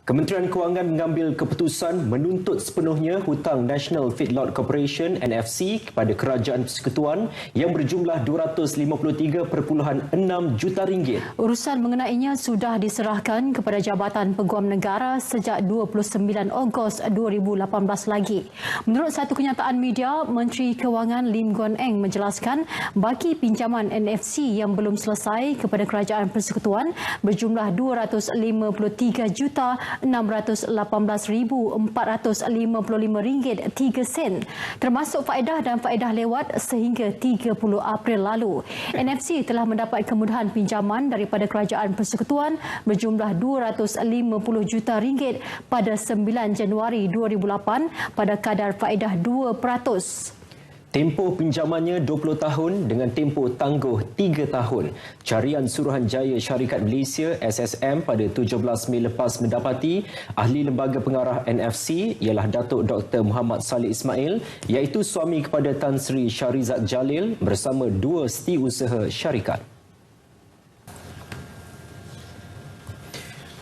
Kementerian Kewangan mengambil keputusan menuntut sepenuhnya hutang National Feedlot Corporation (NFC) kepada Kerajaan Persekutuan yang berjumlah 253.6 juta ringgit. Urusan mengenainya sudah diserahkan kepada Jabatan Peguam Negara sejak 29 Ogos 2018 lagi. Menurut satu kenyataan media, Menteri Kewangan Lim Guan Eng menjelaskan baki pinjaman NFC yang belum selesai kepada Kerajaan Persekutuan berjumlah 253 juta 618,455 ringgit 3 sen, termasuk faedah dan faedah lewat sehingga 30 April lalu. NFC telah mendapat kemudahan pinjaman daripada Kerajaan Persekutuan berjumlah 250 juta ringgit pada 9 Januari 2008 pada kadar faedah 2%. Tempoh pinjamannya 20 tahun dengan tempoh tangguh 3 tahun. Carian Suruhanjaya Syarikat Malaysia SSM pada 17 Mei lepas mendapati ahli lembaga pengarah NFC ialah Datuk Dr. Muhammad Saleh Ismail iaitu suami kepada Tan Sri Syarizat Jalil bersama dua setiausaha syarikat.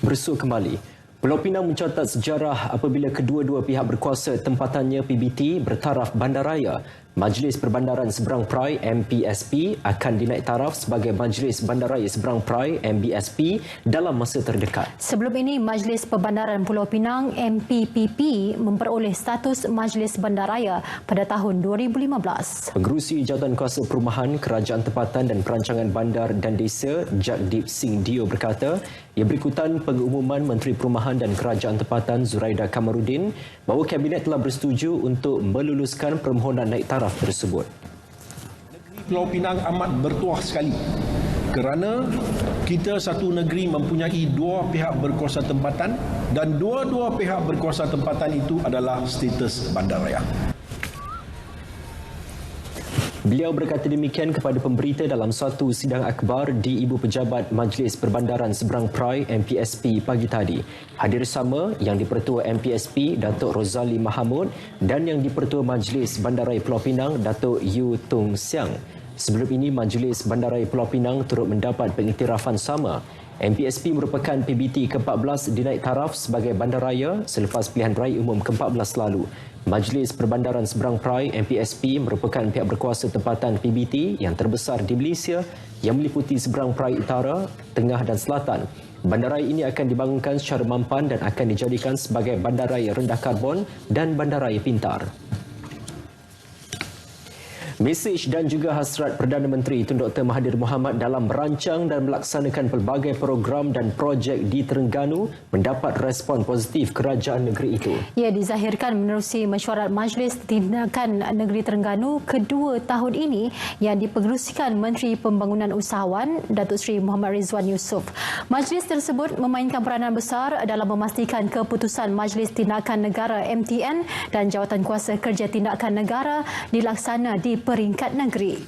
Bersua kembali. Pulau Pinang mencatat sejarah apabila kedua-dua pihak berkuasa tempatannya PBT bertaraf bandaraya. Majlis Perbandaran Seberang Perai MPSP akan dinaik taraf sebagai Majlis Bandaraya Seberang Perai MBSP dalam masa terdekat. Sebelum ini, Majlis Perbandaran Pulau Pinang MPPP memperoleh status Majlis Bandaraya pada tahun 2015. Pengerusi Jawatan Kuasa Perumahan, Kerajaan Tempatan dan Perancangan Bandar dan Desa Jagdeep Singh Dio berkata, ia berikutan pengumuman Menteri Perumahan dan Kerajaan Tempatan Zuraida Kamarudin bahawa Kabinet telah bersetuju untuk meluluskan permohonan naik taraf tersebut. Negeri Pulau Pinang amat bertuah sekali kerana kita satu negeri mempunyai dua pihak berkuasa tempatan dan dua-dua pihak berkuasa tempatan itu adalah status bandaraya. Beliau berkata demikian kepada pemberita dalam satu sidang akhbar di Ibu Pejabat Majlis Perbandaran Seberang Perai MPSP pagi tadi. Hadir sama Yang di-Pertua MPSP Datuk Rozali Mahamud dan Yang di-Pertua Majlis Bandaraya Pulau Pinang Datuk Yu Tung Siang. Sebelum ini Majlis Bandaraya Pulau Pinang turut mendapat pengiktirafan sama. MPSP merupakan PBT ke-14 dinaik taraf sebagai bandaraya selepas pilihan raya umum ke-14 lalu. Majlis Perbandaran Seberang Perai MPSP merupakan pihak berkuasa tempatan PBT yang terbesar di Malaysia yang meliputi Seberang Perai Utara, Tengah dan Selatan. Bandaraya ini akan dibangunkan secara mampan dan akan dijadikan sebagai bandaraya rendah karbon dan bandaraya pintar. Mesej dan juga hasrat Perdana Menteri Tun Dr. Mahathir Mohamad dalam merancang dan melaksanakan pelbagai program dan projek di Terengganu mendapat respon positif kerajaan negeri itu. Ia dizahirkan menerusi mesyuarat Majlis Tindakan Negeri Terengganu kedua tahun ini yang dipengerusikan Menteri Pembangunan Usahawan Datuk Seri Muhammad Rizwan Yusof. Majlis tersebut memainkan peranan besar dalam memastikan keputusan Majlis Tindakan Negara MTN dan Jawatan Kuasa Kerja Tindakan Negara dilaksana di peringkat negeri.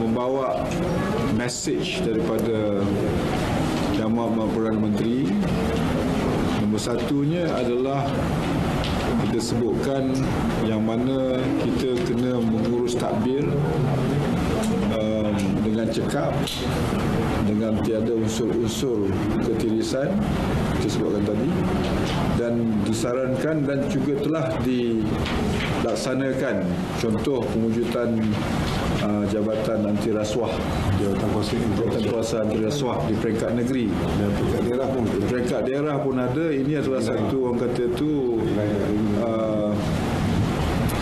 Membawa mesej daripada Jamaah Perdana Menteri, nombor satunya adalah kita sebutkan yang mana kita kena mengurus tadbir dengan cekap, dengan tiada unsur-unsur ketirisan kita sebutkan tadi, dan disarankan dan juga telah dilaksanakan contoh pewujudan Jabatan Anti Rasuah, Jawatan Kuasa Anti Rasuah di peringkat negeri dan peringkat daerah pun. Peringkat daerah pun ada. Ini adalah satu orang kata tu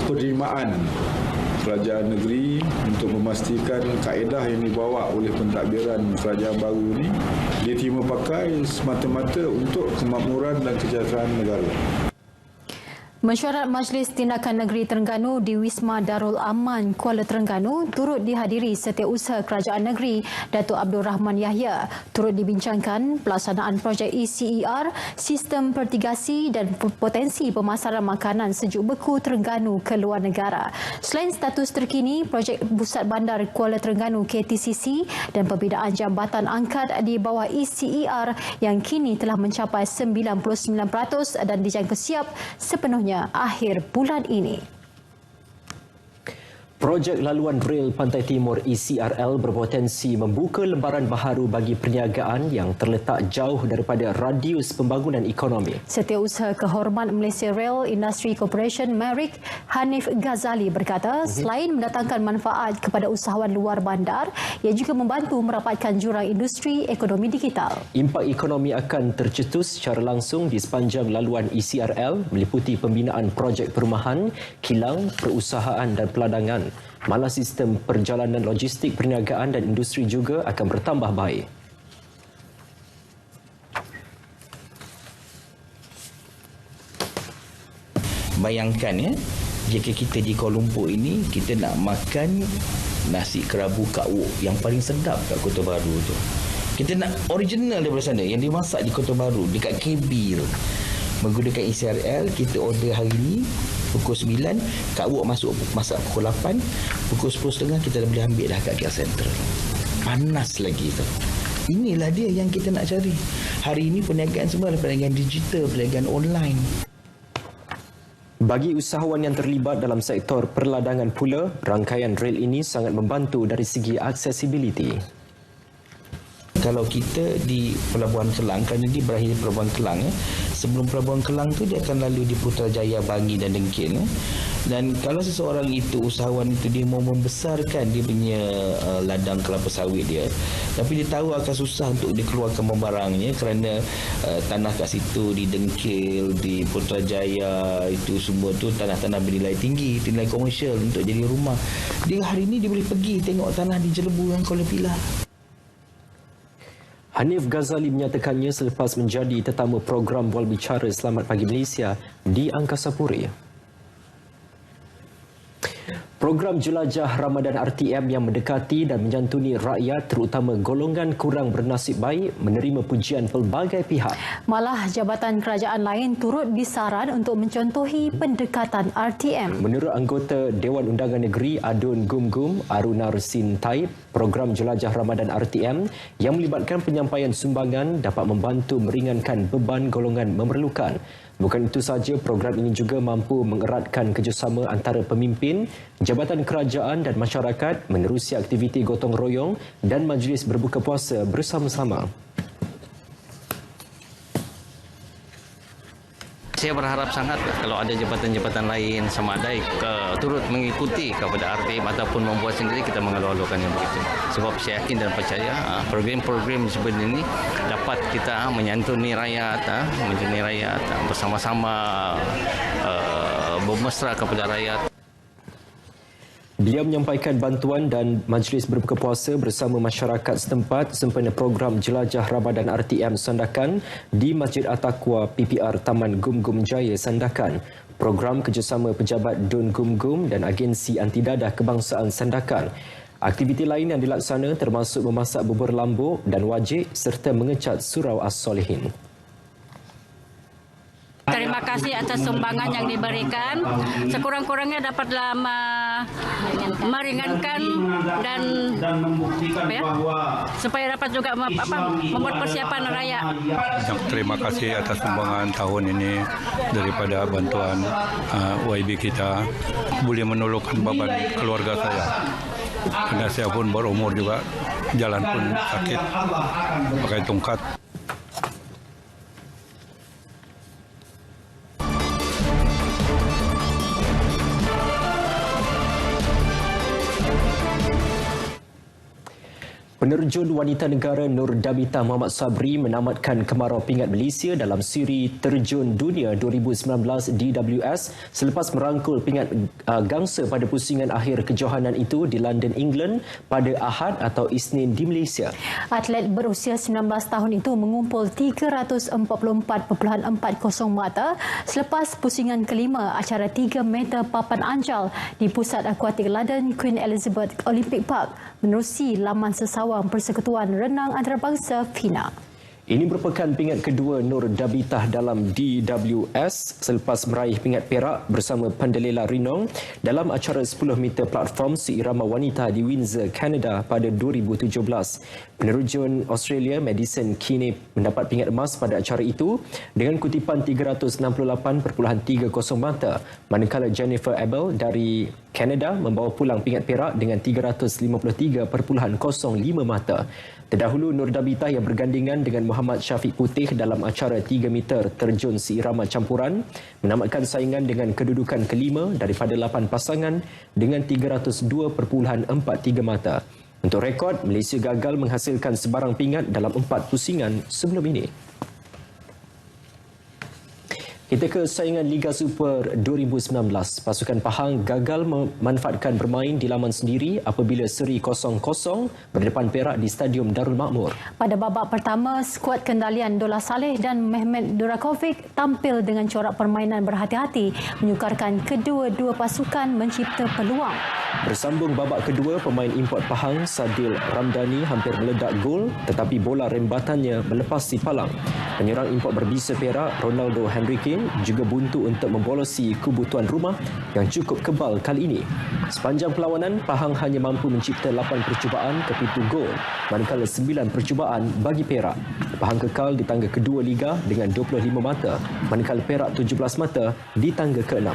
penerimaan kerajaan negeri untuk memastikan kaedah yang dibawa oleh pentadbiran kerajaan baru ini diterima pakai semata-mata untuk kemakmuran dan kesejahteraan negara. Mesyuarat Majlis Tindakan Negeri Terengganu di Wisma Darul Aman, Kuala Terengganu turut dihadiri Setiausaha Kerajaan Negeri Datuk Abdul Rahman Yahya. Turut dibincangkan pelaksanaan projek ECER, sistem pertigasi dan potensi pemasaran makanan sejuk beku Terengganu ke luar negara. Selain status terkini, projek Pusat Bandar Kuala Terengganu KTCC dan pembinaan jambatan angkat di bawah ECER yang kini telah mencapai 99% dan dijangka siap sepenuhnya akhir bulan ini. Projek laluan rel Pantai Timur ECRL berpotensi membuka lembaran baharu bagi perniagaan yang terletak jauh daripada radius pembangunan ekonomi. Setiausaha Kehormat Malaysia Rail Industry Corporation (MERIC), Hanif Ghazali berkata, selain mendatangkan manfaat kepada usahawan luar bandar, ia juga membantu merapatkan jurang industri ekonomi digital. Impak ekonomi akan tercetus secara langsung di sepanjang laluan ECRL meliputi pembinaan projek perumahan, kilang, perusahaan dan peladangan. Malah sistem perjalanan logistik perniagaan dan industri juga akan bertambah baik. Bayangkan ya, jika kita di Kuala Lumpur ini, kita nak makan nasi kerabu Kak Wok yang paling sedap kat Kota Baru tu. Kita nak original daripada sana yang dimasak di Kota Baru, dekat KB tu. Menggunakan ECRL, kita order hari ni pukul 9, Kak Wok masuk masak pukul 8, pukul 10.30 kita dah boleh ambil dah kat KL Central. Panas lagi tu. Inilah dia yang kita nak cari. Hari ini perniagaan semua adalah perniagaan digital, perniagaan online. Bagi usahawan yang terlibat dalam sektor perladangan pula, rangkaian rel ini sangat membantu dari segi aksesibiliti. Kalau kita di Pelabuhan Kelang, kerana dia berakhir di Pelabuhan Kelang, sebelum Pelabuhan Kelang tu dia akan lalu di Putrajaya, Bangi dan Dengkin. Dan kalau seseorang itu, usahawan itu, dia mau membesarkan dia punya ladang kelapa sawit dia, tapi dia tahu akan susah untuk dia keluarkan barangnya kerana tanah kat situ di Dengkil, di Putrajaya, itu semua tu tanah-tanah bernilai tinggi, nilai komersial untuk jadi rumah. Dia hari ini dia boleh pergi tengok tanah di Jelebu dan Kuala Pilah. Hanif Ghazali menyatakannya selepas menjadi tetamu program Bual Bicara Selamat Pagi Malaysia di Angkasa Puri. Program Jelajah Ramadan RTM yang mendekati dan menyantuni rakyat terutama golongan kurang bernasib baik menerima pujian pelbagai pihak. Malah jabatan kerajaan lain turut disaran untuk mencontohi pendekatan RTM. Menurut anggota Dewan Undangan Negeri Adun Gum Arunar Sin Taib, program Jelajah Ramadan RTM yang melibatkan penyampaian sumbangan dapat membantu meringankan beban golongan memerlukan. Bukan itu sahaja, program ini juga mampu mengeratkan kerjasama antara pemimpin, jabatan kerajaan dan masyarakat menerusi aktiviti gotong royong dan majlis berbuka puasa bersama-sama. Saya berharap sangat kalau ada jabatan-jabatan lain sama ada turut mengikuti kepada RTM ataupun membuat sendiri, kita mengeluarkan yang begitu. Sebab saya yakin dan percaya program-program seperti ini dapat kita menyantuni rakyat, bersama-sama bermesra kepada rakyat. Beliau menyampaikan bantuan dan majlis berbuka puasa bersama masyarakat setempat sempena program Jelajah Ramadan RTM Sandakan di Masjid At-Taqwa PPR Taman Gum Jaya Sandakan. Program kerjasama pejabat Dun Gum dan agensi anti dadah kebangsaan Sandakan. Aktiviti lain yang dilaksana termasuk memasak bubur lambuk dan wajik serta mengecat surau As-Solihin. Terima kasih atas sumbangan yang diberikan. Sekurang-kurangnya dapatlah meringankan dan supaya dapat juga membuat persiapan raya. Terima kasih atas sumbangan tahun ini daripada bantuan YB kita. Boleh menolongkan beban keluarga saya. Karena saya pun berumur juga, jalan pun sakit, pakai tongkat. Penerjun wanita negara Nur Damita Muhammad Sabri menamatkan kemarau pingat Malaysia dalam siri Terjun Dunia 2019 DWS selepas merangkul pingat gangsa pada pusingan akhir kejohanan itu di London, England pada Ahad atau Isnin di Malaysia. Atlet berusia 19 tahun itu mengumpul 344.40 mata selepas pusingan kelima acara 3 meter papan anjal di Pusat Akuatik London Queen Elizabeth Olympic Park menerusi laman sesawang Persekutuan Renang Antarabangsa FINA. Ini merupakan pingat kedua Nur Dabitah dalam DWS selepas meraih pingat perak bersama Pendelela Rinong dalam acara 10 meter platform seirama wanita di Windsor, Kanada pada 2017. Penerjun Australia Madison Keene mendapat pingat emas pada acara itu dengan kutipan 368.30 mata, manakala Jennifer Abel dari Kanada membawa pulang pingat perak dengan 353.05 mata. Terdahulu, Nur Dabitah yang bergandingan dengan Muhammad Syafiq Putih dalam acara 3 meter terjun seirama campuran menamatkan saingan dengan kedudukan kelima daripada 8 pasangan dengan 302.43 mata. Untuk rekod, Malaysia gagal menghasilkan sebarang pingat dalam 4 pusingan sebelum ini. Kita ke saingan Liga Super 2019. Pasukan Pahang gagal memanfaatkan bermain di laman sendiri apabila seri 0-0 berdepan Perak di Stadium Darul Makmur. Pada babak pertama, skuad kendalian Dola Saleh dan Mehmet Durakovic tampil dengan corak permainan berhati-hati, menyukarkan kedua-dua pasukan mencipta peluang. Bersambung babak kedua, pemain import Pahang Sadil Ramdhani hampir meledak gol tetapi bola rembatannya melepas si palang. Penyerang import berbisa Perak Ronaldo Henrique juga buntu untuk membolosi kubu tuan rumah yang cukup kebal kali ini. Sepanjang perlawanan, Pahang hanya mampu mencipta 8 percubaan ke pintu gol, manakala 9 percubaan bagi Perak. Pahang kekal di tangga kedua Liga dengan 25 mata, manakala Perak 17 mata di tangga ke-6.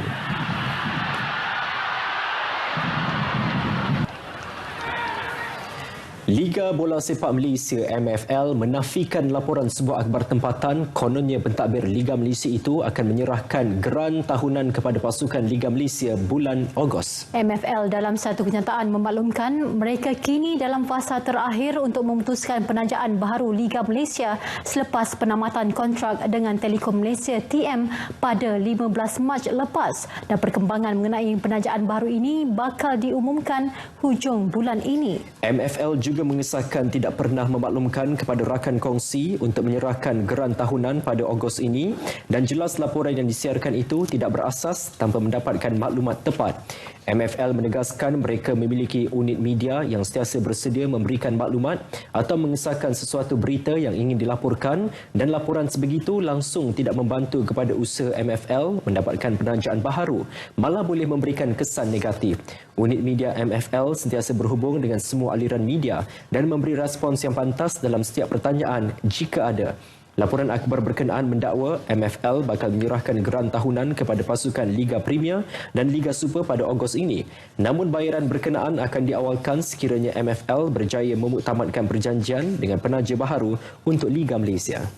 Liga Bola Sepak Malaysia MFL menafikan laporan sebuah akhbar tempatan kononnya pentadbir Liga Malaysia itu akan menyerahkan geran tahunan kepada pasukan Liga Malaysia bulan Ogos. MFL dalam satu kenyataan memaklumkan mereka kini dalam fasa terakhir untuk memutuskan penajaan baharu Liga Malaysia selepas penamatan kontrak dengan Telekom Malaysia TM pada 15 Mac lepas, dan perkembangan mengenai penajaan baharu ini bakal diumumkan hujung bulan ini. MFL juga mengesahkan tidak pernah memaklumkan kepada rakan kongsi untuk menyerahkan geran tahunan pada Ogos ini, dan jelas laporan yang disiarkan itu tidak berasas tanpa mendapatkan maklumat tepat. MFL menegaskan mereka memiliki unit media yang sentiasa bersedia memberikan maklumat atau mengesahkan sesuatu berita yang ingin dilaporkan, dan laporan sebegitu langsung tidak membantu kepada usaha MFL mendapatkan penajaan baharu, malah boleh memberikan kesan negatif. Unit media MFL sentiasa berhubung dengan semua aliran media dan memberi respons yang pantas dalam setiap pertanyaan jika ada. Laporan akhbar berkenaan mendakwa MFL bakal menyerahkan geran tahunan kepada pasukan Liga Premier dan Liga Super pada Ogos ini. Namun bayaran berkenaan akan diawalkan sekiranya MFL berjaya memuktamadkan perjanjian dengan penaja baharu untuk Liga Malaysia.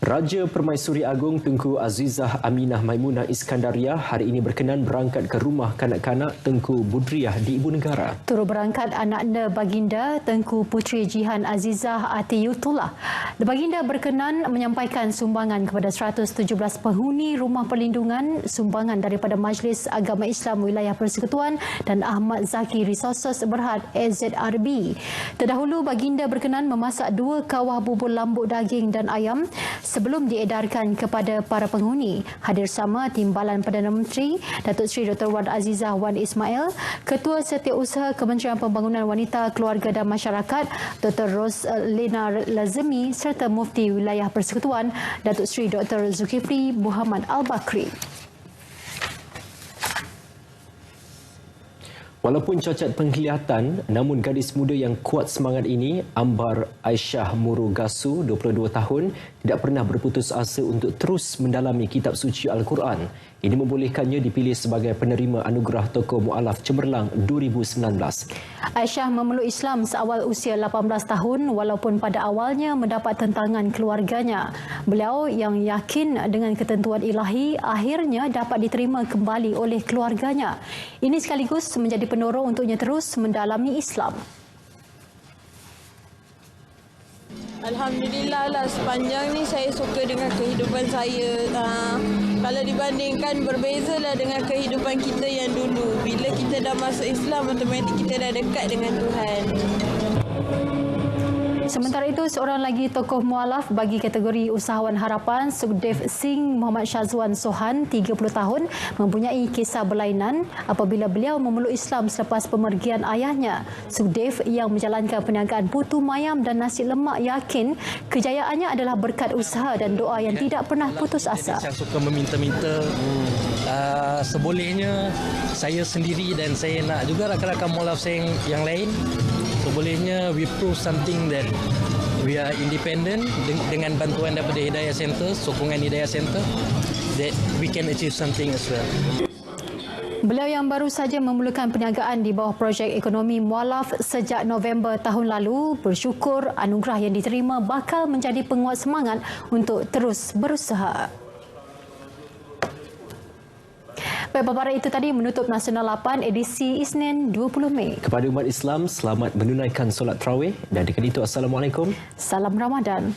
Raja Permaisuri Agong Tengku Azizah Aminah Maimunah Iskandariah hari ini berkenan berangkat ke rumah kanak-kanak Tengku Budriah di Ibu Negara. Turut berangkat anaknya Baginda Tengku Puteri Jihan Azizah Atiyutullah. Baginda berkenan menyampaikan sumbangan kepada 117 penghuni rumah perlindungan, sumbangan daripada Majlis Agama Islam Wilayah Persekutuan dan Ahmad Zaki Resources Berhad AZRB. Terdahulu, Baginda berkenan memasak 2 kawah bubur lambuk daging dan ayam sebelum diedarkan kepada para penghuni. Hadir sama Timbalan Perdana Menteri Datuk Seri Dr. Wan Azizah Wan Ismail, Ketua Setiausaha Kementerian Pembangunan Wanita, Keluarga dan Masyarakat Dr. Roslina Lazemi serta Mufti Wilayah Persekutuan Datuk Seri Dr. Zulkifli Muhammad Al-Bakri. Walaupun cacat penglihatan, namun gadis muda yang kuat semangat ini, Ambar Aisyah Murugasu, 22 tahun, tidak pernah berputus asa untuk terus mendalami kitab suci Al-Quran. Ini membolehkannya dipilih sebagai penerima anugerah tokoh mu'alaf cemerlang 2019. Aisyah memeluk Islam seawal usia 18 tahun walaupun pada awalnya mendapat tentangan keluarganya. Beliau yang yakin dengan ketentuan ilahi akhirnya dapat diterima kembali oleh keluarganya. Ini sekaligus menjadi pendorong untuknya terus mendalami Islam. Alhamdulillah lah, sepanjang ni saya suka dengan kehidupan saya. Kalau dibandingkan, berbezalah dengan kehidupan kita yang dulu. Bila kita dah masuk Islam, otomatik kita dah dekat dengan Tuhan. Sementara itu, seorang lagi tokoh mualaf bagi kategori Usahawan Harapan, Sukhdev Singh Muhammad Syazwan Sohan, 30 tahun, mempunyai kisah berlainan apabila beliau memeluk Islam selepas pemergian ayahnya. Sukhdev yang menjalankan perniagaan putu mayam dan nasi lemak yakin kejayaannya adalah berkat usaha dan doa yang tidak pernah putus asa. Saya suka meminta-minta, sebolehnya saya sendiri dan saya nak juga rakan-rakan mualaf saya yang lain, sebolehnya we prove something that we are independent dengan bantuan daripada Hidayah Center, sokongan Hidayah Center, that we can achieve something as well. Beliau yang baru saja memulakan perniagaan di bawah projek ekonomi mualaf sejak November tahun lalu bersyukur anugerah yang diterima bakal menjadi penguat semangat untuk terus berusaha. Baik, paparan itu tadi menutup Nasional 8 edisi Isnin 20 Mei. Kepada umat Islam, selamat menunaikan solat tarawih dan dengan itu Assalamualaikum. Salam Ramadan.